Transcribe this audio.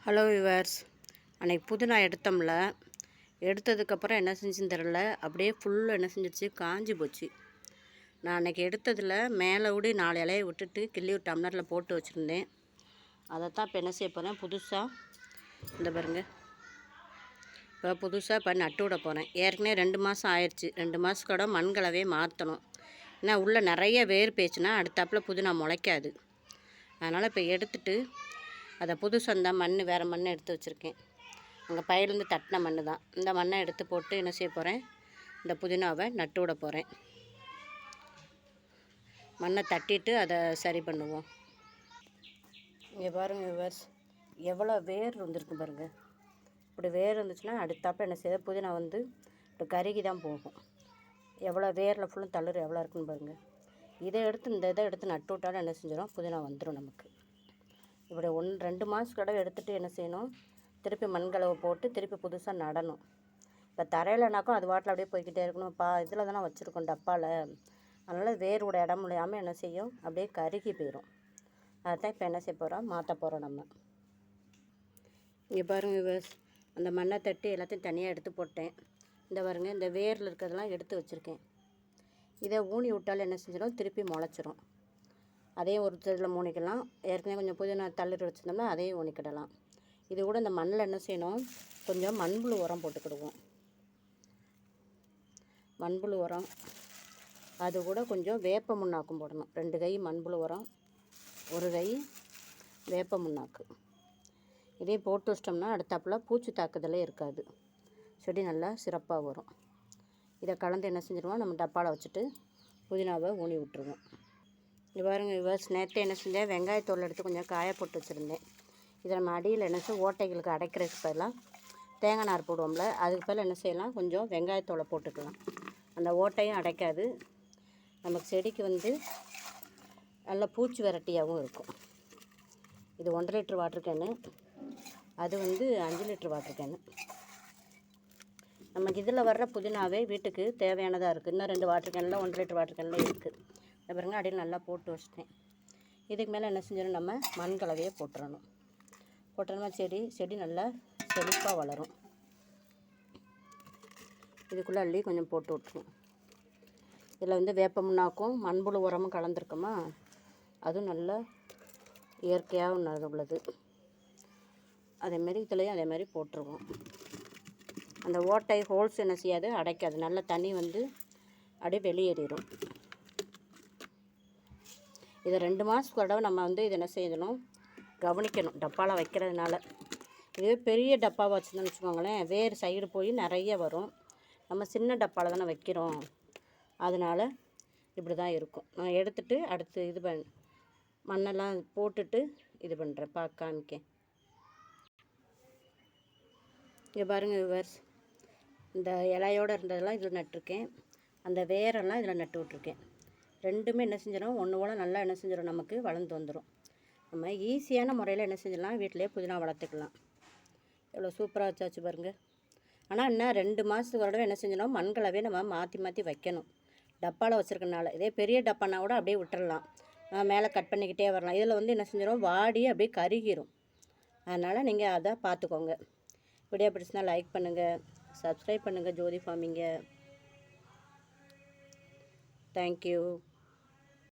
Hello viewers, அன்றைக்கி புதினா எடுத்தோம்ல, எடுத்ததுக்கப்புறம் என்ன செஞ்சுன்னு தெரில, அப்படியே ஃபுல்லாக என்ன செஞ்சிச்சு, காஞ்சி போச்சு. நான் அன்றைக்கி எடுத்ததில் மேலே விட 4 இலையை விட்டுட்டு கிள்ளி ஒரு டம்ளரில் போட்டு வச்சுருந்தேன். அதைத்தான் இப்போ என்ன செய்ய போகிறேன், புதுசாக இந்த பாருங்க, இப்போ புதுசாக இப்போ நட்டு விட போகிறேன். ஏற்கனவே 2 மாதம் ஆயிடுச்சு. 2 மாதத்தோட மண் கலவையை மாற்றணும். ஏன்னா உள்ளே நிறைய வேர் பேச்சுன்னா அடுத்தாப்பில் புதினா முளைக்காது. அதனால் இப்போ எடுத்துட்டு அதை புதுசு அந்த மண் வேறு மண் எடுத்து வச்சுருக்கேன். அங்கே பயிர்லேருந்து தட்டின மண் தான். இந்த மண்ணை எடுத்து போட்டு என்ன செய்ய போகிறேன், இந்த புதினாவை நட்டு விட போகிறேன். மண்ணை தட்டிட்டு அதை சரி பண்ணுவோம். இங்கே பாருங்கள் விவர்ஸ், எவ்வளோ வேர் வந்துருக்கு பாருங்கள். இப்படி வேர் இருந்துச்சுன்னா அடுத்தாப்பில் என்ன செய்ய, புதினா வந்து இப்போ கருகி தான் போகும். எவ்வளோ வேரில் ஃபுல்லும் தளிர் எவ்வளோ இருக்குன்னு பாருங்கள். இதை எடுத்து நட்டு விட்டாலும் என்ன செஞ்சிடும், புதினா வந்துடும் நமக்கு. இப்படி 1-2 மாதத்தோட எடுத்துகிட்டு என்ன செய்யணும், திருப்பி மண்கலவை போட்டு திருப்பி புதுசாக நடணும். இப்போ தரையிலனாக்கும் அது வாட்டில் அப்படியே போய்கிட்டே இருக்கணும். இதில் தானே வச்சுருக்கோம் டப்பாவில். அதனால் வேரோட இடம் முடியாமல் என்ன செய்யும், அப்படியே கருகி போயிடும். அதுதான் இப்போ என்ன செய்ய போகிறோம், மாற்ற போகிறோம் நம்ம. இங்கே பாருங்கள் விவர்ஸ், அந்த மண்ணை தட்டி எல்லாத்தையும் தனியாக எடுத்து போட்டேன். இந்த பாருங்க, இந்த வேரில் இருக்கிறதெல்லாம் எடுத்து வச்சுருக்கேன். இதை ஊனி விட்டாலும் என்ன செஞ்சிடும், திருப்பி முளைச்சிரும். அதையும் ஒரு இதில் ஊனிக்கலாம். ஏற்கனவே கொஞ்சம் புதினா தளிர் வச்சுருந்தோம்னா அதையும் ஊனிக்கிடலாம். இது கூட இந்த மண்ணில் என்ன செய்யணும், கொஞ்சம் மண்புழு உரம் போட்டுக்கிடுவோம். மண்புழு உரம், அது கூட கொஞ்சம் வேப்ப முன்னாக்கும் போடணும். 2 கை மண்புழு உரம், 1 கை வேப்ப முன்னாக்கு. இதையும் போட்டு வச்சிட்டோம்னா அடுத்தாப்பில் பூச்சி தாக்குதலே இருக்காது. செடி நல்லா சிறப்பாக வரும். இதை கலந்து என்ன செஞ்சிடுவோம், நம்ம டப்பாவில் வச்சுட்டு புதினாவை ஊனி விட்டுருவோம். இது பாருங்கள் விவர்ஸ், நேற்று என்ன செஞ்சேன், வெங்காயத்தோல் எடுத்து கொஞ்சம் காய போட்டு வச்சுருந்தேன். இதை நம்ம அடியில் என்ன செய்ய, ஓட்டைகளுக்கு அடைக்கிறதுக்கு பதிலாக தேங்காய் நார் போடுவோம்ல, அதுக்கு பதில் என்ன செய்யலாம், கொஞ்சம் வெங்காயத்தோலை போட்டுக்கலாம். அந்த ஓட்டையும் அடைக்காது, நமக்கு செடிக்கு வந்து நல்ல பூச்சி விரட்டியாகவும் இருக்கும். இது 1.5 லிட்டர் வாட்டர் கேனு, அது வந்து 5 லிட்டர் வாட்டர் கேனு. நமக்கு இதில் வர்ற புதினாவே வீட்டுக்கு தேவையானதாக இருக்குது. இன்னும் 2 வாட்டர் கேனில் 1.5 லிட்டர் வாட்டர் கேனில் இருக்குது. பாருங்க, அடியில் நல்லா போட்டு வச்சிட்டேன். இதுக்கு மேலே என்ன செஞ்சிடும், நம்ம மண் கலவையை போட்டுறோம்னா செடி நல்லா செழிப்பாக வளரும். இதுக்குள்ளே அள்ளி கொஞ்சம் போட்டு விட்ருவோம். இதில் வந்து வேப்ப முன்னாக்கும் மண்புழு உரமும் கலந்துருக்குமா, அதுவும் நல்லா இயற்கையாக உள்ளது. அதேமாரி இதுலேயும் அதேமாதிரி போட்டுருவோம். அந்த ஓட்டை ஹோல்ஸ் என்ன செய்யாது, அடைக்காது. நல்லா தண்ணி வந்து அப்படியே வெளியேறிடும். இதை 2 மாதத்துக்கு தடவை நம்ம வந்து இதை என்ன செய்யணும், கவனிக்கணும். டப்பாவில் வைக்கிறதுனால இதுவே பெரிய டப்பாவை வச்சுருந்தோம்னு வச்சுக்கோங்களேன், வேர் சைடு போய் நிறைய வரும். நம்ம சின்ன டப்பாவில் தானே வைக்கிறோம், அதனால் இப்படி தான் இருக்கும். நான் எடுத்துகிட்டு அடுத்து மண்ணெல்லாம் போட்டுட்டு இது பண்ணுறேன், காமிக்கேன். இங்கே பாருங்கள் விவர்ஸ், இந்த இலையோடு இருந்ததெல்லாம் இதில் நட்டிருக்கேன். அந்த வேரெல்லாம் இதில் நட்டு விட்ருக்கேன். ரெண்டுமே என்ன செஞ்சிடும், ஒன்று போல் நல்லா என்ன செஞ்சிடும், நமக்கு வளர்ந்து வந்துடும். நம்ம ஈஸியான முறையில் என்ன செஞ்சிடலாம், வீட்டிலே புதினா வளர்த்துக்கலாம். எவ்வளோ சூப்பராக வச்சாச்சு பாருங்கள். ஆனால் இன்னும் 2 மாதத்துக்கு வரவே என்ன செஞ்சிடும், மண்கலவே நம்ம மாற்றி வைக்கணும். டப்பாவில் வச்சுருக்கனால. இதே பெரிய டப்பானா கூட அப்படியே விட்டுடலாம், மேலே கட் பண்ணிக்கிட்டே வரலாம். இதில் வந்து என்ன செஞ்சிடும், வாடி அப்படியே கருகிரும். அதனால் நீங்கள் அதை பார்த்துக்கோங்க. வீடியோ பிடிச்சினா லைக் பண்ணுங்கள், சப்ஸ்கிரைப் பண்ணுங்கள் ஜோதி ஃபார்மிங்கை. தேங்க்யூ.